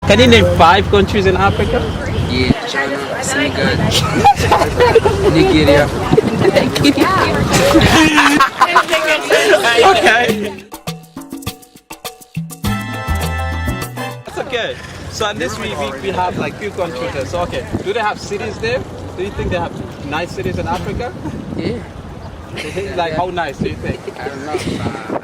Can you name 5 countries in Africa? Yeah, China, Senegal, Nigeria. Okay. That's okay. So in this we have like few countries there. So okay, do they have cities there? Do you think they have nice cities in Africa? Yeah. Like how nice do you think? I don't know. I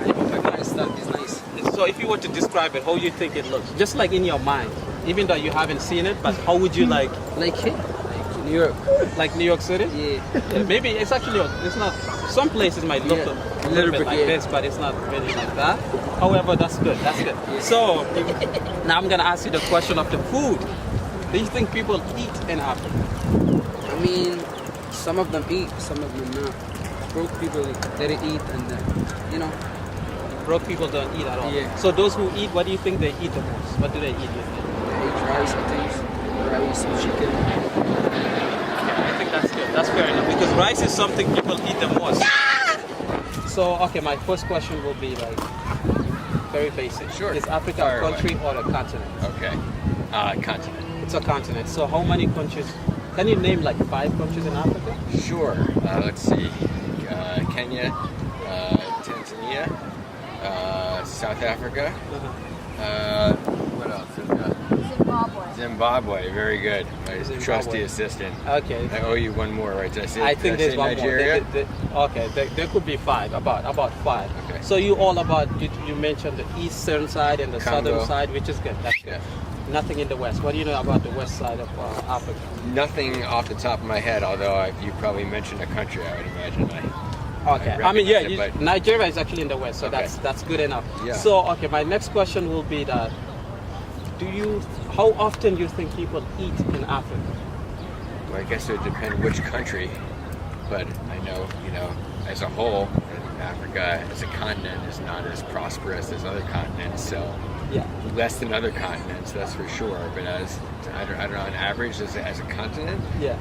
think my stuff is nice. So if you were to describe it, how you think it looks? Just like in your mind, even though you haven't seen it, but how would you like? Like here, like New York. Like New York City? Yeah. Maybe it's actually it's not. Some places might look a little bit like this, but it's not really like that. However, that's good. That's good. Yeah. So now I'm gonna ask you the question of the food. Do you think people eat in Africa? I mean, some of them eat, some of them not. Broke people, they eat, and Broke people don't eat at all. Yeah. So those who eat, what do you think they eat the most? What do they eat? You think? they eat rice, I think. Rice and chicken. I think that's good. That's fair enough because rice is something people eat the most. So okay, my first question will be like very basic. Sure. Is Africa Fire a country or a continent? Okay. Continent. It's a continent. So how many countries? Can you name like 5 countries in Africa? Sure. Let's see. Kenya, Tanzania, South Africa. What else? Zimbabwe. Very good. My Zimbabwe. trusty assistant. Okay. I owe you one more, right? Did I say, I think did there's I say one more. Nigeria? Okay, there could be 5. About 5. Okay. So you all about you mentioned the eastern side and the Congo. southern side, which is good. That's good. Yeah. Nothing in the west. What do you know about the west side of Africa? Nothing off the top of my head, although if you probably mentioned a country, I would imagine Okay, I I mean, yeah, recognize it, but- Nigeria is actually in the west, so Okay. that's good enough. Yeah. So, okay, my next question will be that, how often do you think people eat in Africa? Well, I guess it would depend which country, but I know, as a whole, Africa as a continent is not as prosperous as other continents, so Yeah. less than other continents, that's for sure. But I don't know, on average, as a continent, Yeah.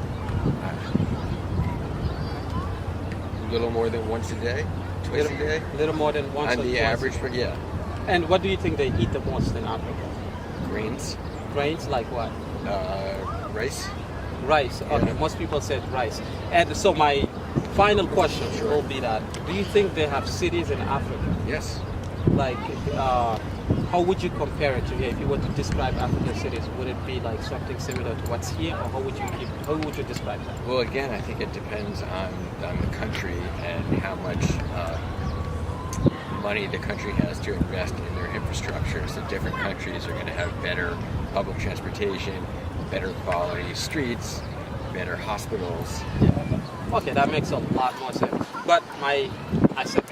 a little more than once a day, twice a day, A little more than once on or the twice. average. But yeah, And what do you think they eat the most in Africa? grains, Grains like what? rice. Rice. Okay, Yeah. most people said rice. And so my final question will be that, do you think they have cities in Africa? Yes. Like, how would you compare it to here? If you were to describe African cities, would it be like something similar to what's here, or how would you describe that? Well, again, I think it depends on the country and how much money the country has to invest in their infrastructure. So different countries are going to have better public transportation, better quality streets, better hospitals. Okay, that makes a lot more sense. But I said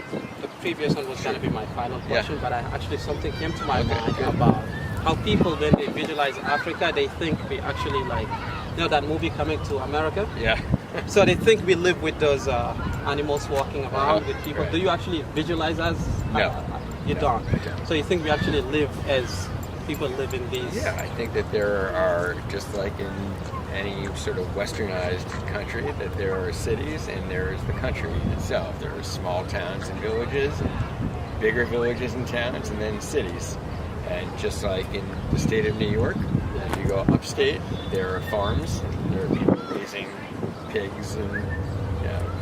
the previous one was going to be my final question, but something came to my mind about how people, when they visualize Africa, they think we actually that movie Coming to America? Yeah. So they think we live with those animals walking around with people. Right. Do you actually visualize us? No. You don't. I don't. So you think we actually live as people live in these? Yeah, I think that there are, just like in any sort of westernized country, that there are cities and there's the country itself. There are small towns and villages, and bigger villages and towns, and then cities. And just like in the state of New York, if you go upstate, there are farms, and there are people raising pigs and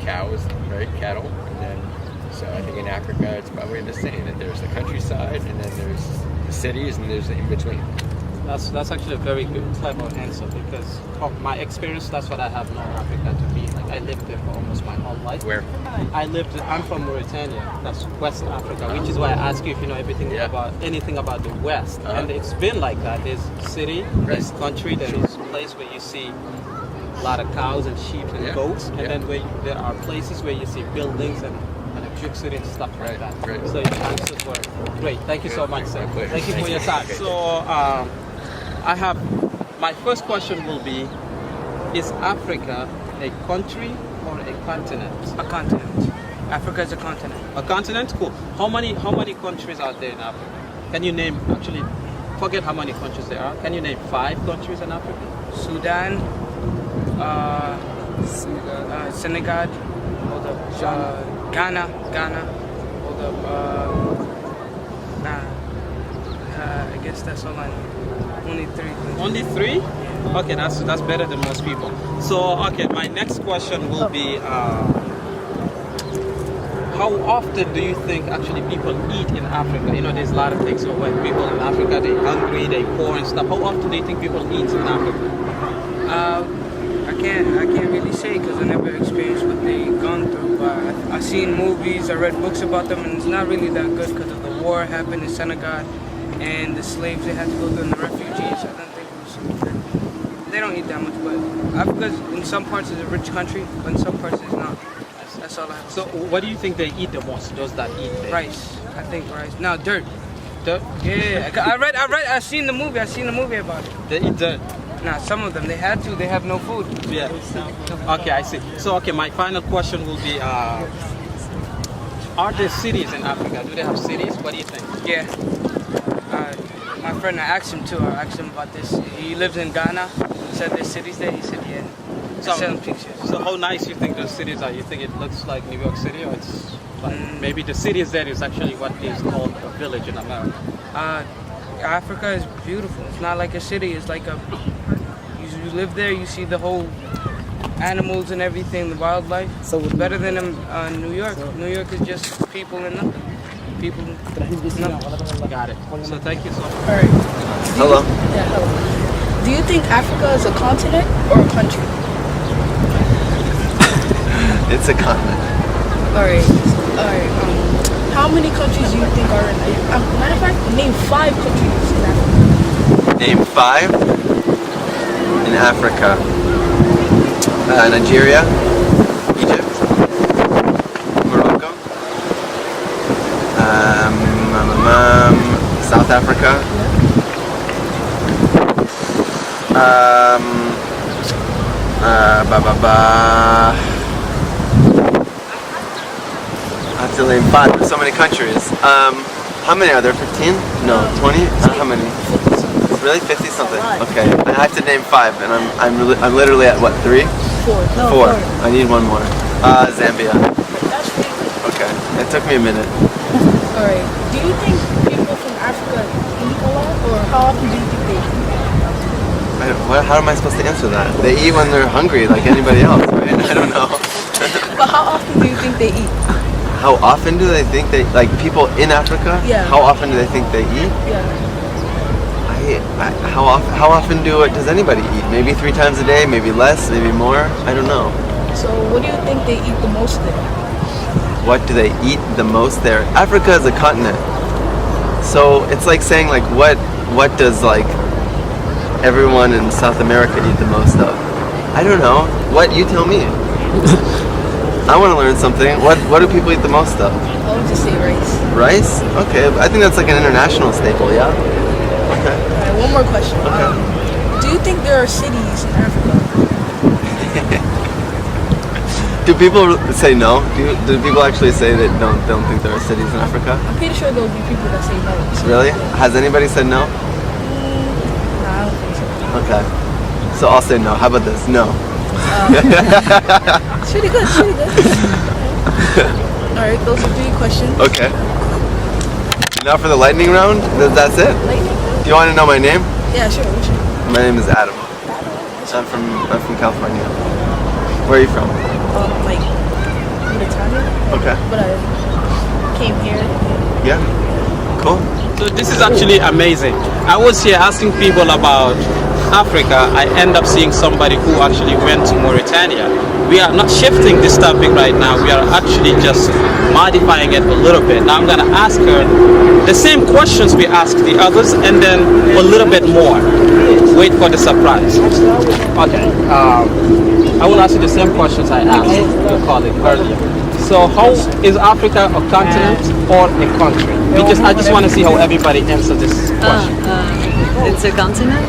cows, right, cattle, and then so I think in Africa it's probably the same. That there's the countryside, and then there's the cities, and there's the in between. That's actually a very good, clever answer because of my experience. That's what I have known Africa to be. Like I lived there for almost my whole life. Where? I'm from Mauritania. That's West Africa, which is why I ask you if you know anything about the West. And it's been like that. There's city, there's country, there's place where you see a lot of cows and sheep and goats, and then there are places where you see buildings and electricity and stuff like that. Right. So your answers were great. Thank you so much, sir. My pleasure. Thank you for your time. So I have my first question will be: is Africa a country or a continent? A continent. Africa is a continent. A continent? Cool. How many countries are there in Africa? Can you name, actually, forget how many countries there are. Can you name 5 countries in Africa? Sudan, Senegal, Ghana, hold up, I guess that's all I know. Only 3. Only 3? Okay, that's better than most people. So, okay, my next question will be, how often do you think actually people eat in Africa? You know, there's a lot of things. So when people in Africa, they're hungry, they're poor and stuff. How often do you think people eat in Africa? I can't really say because I never experienced what they gone through. But I've seen movies, I read books about them, and it's not really that good because of the war happened in Senegal and the slaves they had to go through and the refugees. I don't think it was good. They don't eat that much, but Africa in some parts is a rich country, but in some parts it's not. That's all I have to So say. what do you think they eat the most? Those that eat there? Rice. I think rice. No, dirt. Dirt? Yeah, I seen the movie about it. They eat dirt. Nah, some of them, they had to, they have no food. Yeah. Okay, I see. So, okay, my final question will be, are there cities in Africa? Do they have cities? What do you think? Yeah. My friend, I asked him too. I asked him about this. He lives in Ghana. He said there's cities there. He said, yeah. I sent him pictures. So how nice you think those cities are? You think it looks like New York City, or it's like maybe the city is there is actually what is called a village in America? Africa is beautiful. It's not like a city. It's like a. You live there. You see the whole animals and everything, the wildlife. So it's better than New York. New York is just people and nothing. People. Nothing. Got it. So thank you so much. All right. Hello. Yeah, hello. Do you think Africa is a continent or a country? It's a continent. All right. How many countries do you think are in? Matter of fact, name 5 countries in Africa. Name 5 in Africa. Nigeria, Egypt, Morocco, South Africa, I have to name 5. There's so many countries. How many are there? 15? No, 20? How many? Really? 50 something? Okay. I have to name 5, and I'm literally at what, 3? 4. No, 4. I need one more. Zambia. That's pretty good. Okay. It took me a minute. All right. Do you think people from Africa eat a lot, or how often do you think they eat? How am I supposed to answer that? They eat when they're hungry, like anybody else, right? I don't know. But how often do you think they eat? How often do they think they, like people in Africa? Yeah. How often do they think they eat? Yeah. How often does anybody eat? Maybe 3 times a day, maybe less, maybe more. I don't know. So what do you think they eat the most there? What do they eat the most there? Africa is a continent, so it's like saying like what does like everyone in South America eat the most of? I don't know. What, you tell me. I want to learn something. What do people eat the most of? I would just say rice. Rice? Okay, I think that's like an international staple. Yeah. Okay. All right, one more question. Okay. Do you think there are cities in Africa? Do people say no? Do people actually say that don't think there are cities in Africa? I'm pretty sure there'll be people that say no. So Really? Has anybody said no? Nah, I don't think so. Okay. So I'll say no. How about this? No. It's pretty good. All right, those are 3 questions. Okay. Now for the lightning round. That's it. Lightning? Do you want to know my name? Yeah, sure. What's your name? My name is Adam. I'm from California. Where are you from? Like Mauritania. Okay. But I came here. Yeah. Cool. So this is actually amazing. I was here asking people about Africa. I end up seeing somebody who actually went to Mauritania. We are not shifting this topic right now. We are actually just modifying it a little bit. Now I'm going to ask her the same questions we asked the others, and then a little bit more. Wait for the surprise. Okay. I will ask you the same questions I asked your colleague earlier. So how is Africa a continent or a country? I just want to see how everybody answers this question. It's a continent.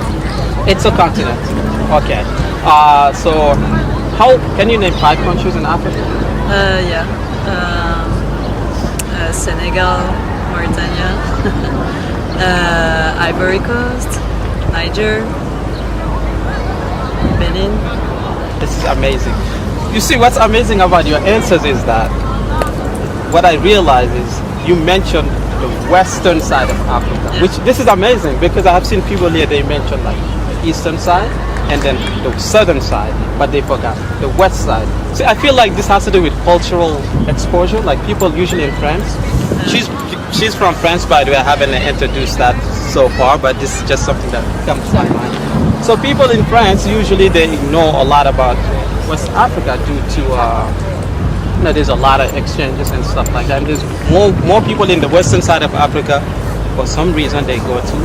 It's a continent. Okay. So how can you name 5 countries in Africa? Yeah. Senegal, Mauritania, Ivory Coast, Niger, Benin. This is amazing. You see, what's amazing about your answers is that what I realize is you mentioned the western side of Africa, which this is amazing because I have seen people here, they mention like eastern side and then the southern side, but they forgot the west side. See, I feel like this has to do with cultural exposure. Like people usually in France, she's from France, by the way. I haven't introduced that so far, but this is just something that comes to my mind. So people in France usually they know a lot about West Africa due to there's a lot of exchanges and stuff like that. And there's more people in the western side of Africa. For some reason they go to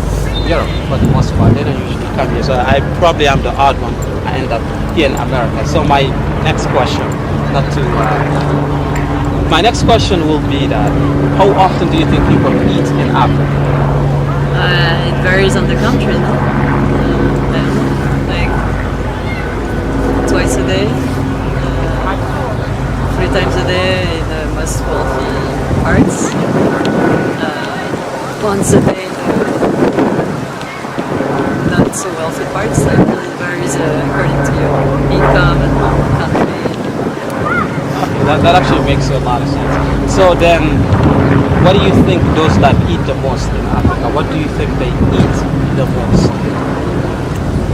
Europe for the most part. They don't usually come here. So I probably am the odd one. I end up here in America. So my next question, my next question will be that how often do you think people eat in Africa? It varies on the country, no? Like twice a day, 3 times a day in the most wealthy parts, once a day in the not so wealthy parts. Like it varies according to your income and country. That actually makes a lot of sense. So then, what do you think those that eat the most in Africa? What do you think they eat the most?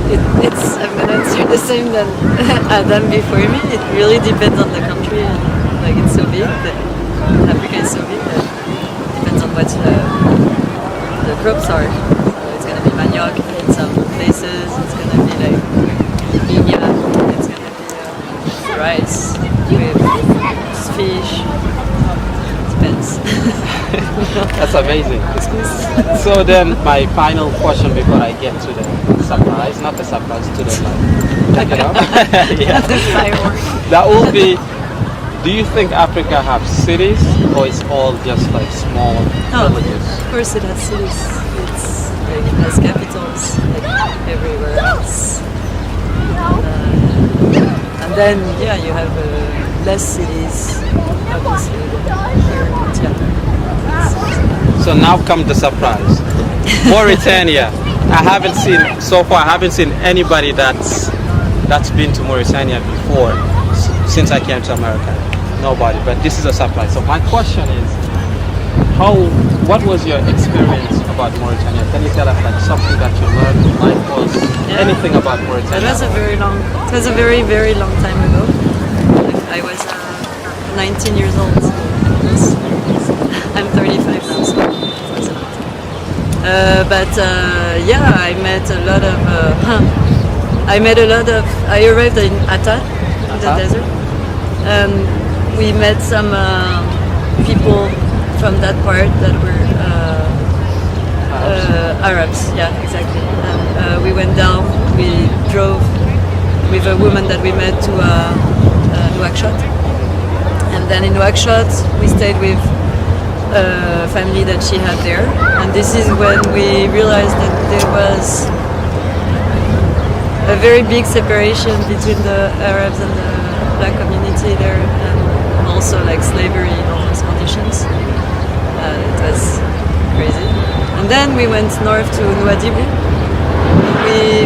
I'm gonna answer the same than Adam before me. It really depends on the country. Like it's so big that Africa is so big that it depends on what the crops are. So it's gonna be manioc in some places. It's gonna be like piña. It's gonna be rice with fish. Depends. That's amazing. So then, my final question before I get to the surprise, not the surprise, to the check it out. Yeah. That will be. Do you think Africa have cities, or it's all just like small villages? Of course, it has cities. It's like it has capitals like everywhere else. And then you have less cities, obviously. So now comes the surprise. Mauritania. I haven't seen anybody that's been to Mauritania before since I came to America. Nobody. But this is a surprise. So my question is, what was your experience about Mauritania? Can you tell us like something that you learned in life or anything about Mauritania? It was a very, very long time ago. I was 19 years old. I'm 35 now, so it was a lot. I met a lot of. I arrived in Atta, in the desert. We met some people from that part that were Arabs. Yeah, exactly. And we went down. We drove with a woman that we met to Nouakchott, and then in Nouakchott we stayed with a family that she had there, and this is when we realized that there was a very big separation between the Arabs and the black community there, and also like slavery in all those conditions. It was crazy. And then we went north to Nouadhibou. We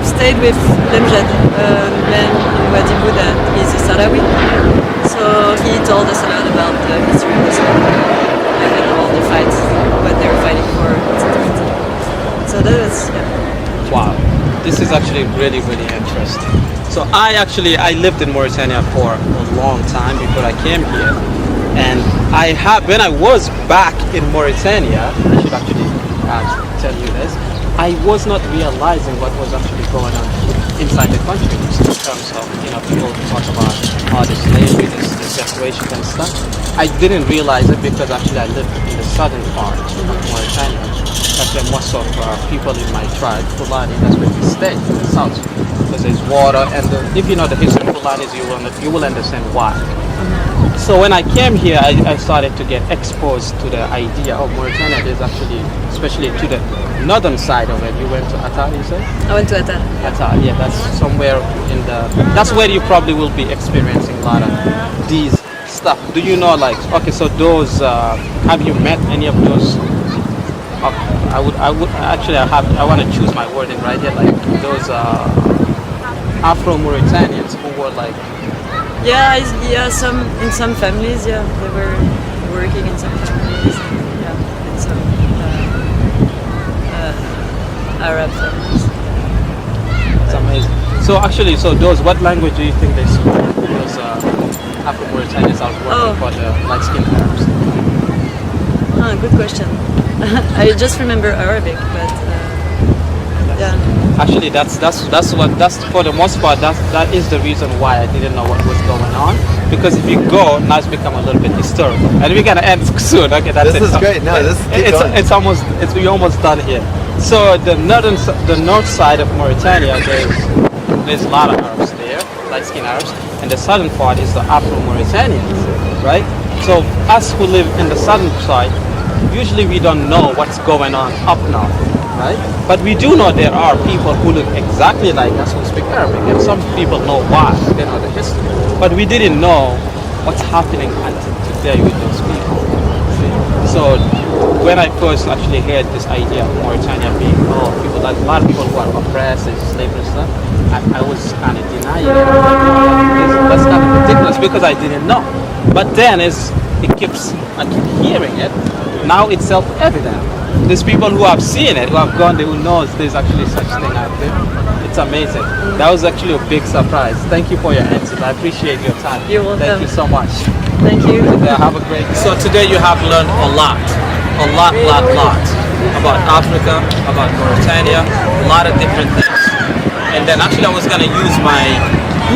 stayed with Lemjed, a man in Nouadhibou that is a Sahrawi. So he told us a lot about the history of the Sahrawi, and all the fights, what they were fighting for, etc. So that was, Wow, this is actually really, really interesting. So I lived in Mauritania for a long time before I came here, and when I was back in Mauritania, I should actually tell you this, I was not realizing what was actually going on inside the country in terms of, people talk about all the slavery, the separation and stuff. I didn't realize it because actually I lived in the southern part of Mauritania. That's where most of people in my tribe, Fulani, that's where we stay, in the south. Because there's water, and if you know the history of Fulanis, you will understand why. So when I came here, I started to get exposed to the idea of Mauritania. There's actually, especially to the northern side of it. You went to Atta, you said? I went to Atta. Atta, yeah, that's somewhere that's where you probably will be experiencing a lot of these stuff. Do you know, okay, so those, have you met any of those? I want to choose my wording right here, like those Afro-Mauritanians who were like. In some families, they were working in some families, in some Arab families. So actually, so those, what language do you think they speak? Those Afro-Mauritanians are working for the light-skinned Arabs. Good question. I just remember Arabic, but yeah. Actually, that's for the most part that is the reason why I didn't know what was going on. Because if you go, now it's become a little bit historical, and we're gonna end soon. Okay, that's This is great. No, we're almost done here. So the north side of Mauritania, there's a lot of Arabs there, light-skinned Arabs, and the southern part is the Afro-Mauritanians, right? So us who live in the southern side, usually we don't know what's going on up north, right? But we do know there are people who look exactly like us who speak Arabic, and some people know why, they know the history. But we didn't know what's happening until today with those people. So when I first actually heard this idea of Mauritania being, people, like a lot of people who are oppressed and enslaved and stuff, I was kind of denying it. That's kind of ridiculous because I didn't know. But then I keep hearing it. Now it's self-evident. There's people who have seen it, who have gone there, who knows there's actually such thing out there. It's amazing. That was actually a big surprise. Thank you for your answers. I appreciate your time. You're welcome. Thank you so much. Thank you. Have a great day. So today you have learned a lot about Africa, about Mauritania, a lot of different things. And then actually I was going to use my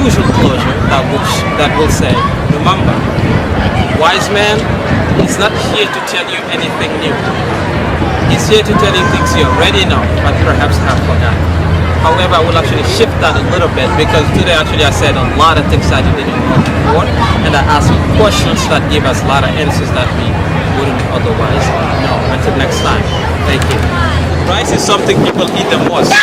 usual closure that will say, remember, Wiseman is not here to tell you anything new. He's here to tell you things you already know, but perhaps have forgotten. However, I will actually shift that a little bit because today actually I said a lot of things that you didn't know before, and I asked questions that give us a lot of answers that we wouldn't otherwise know. Until next time, thank you. Rice is something people eat the most.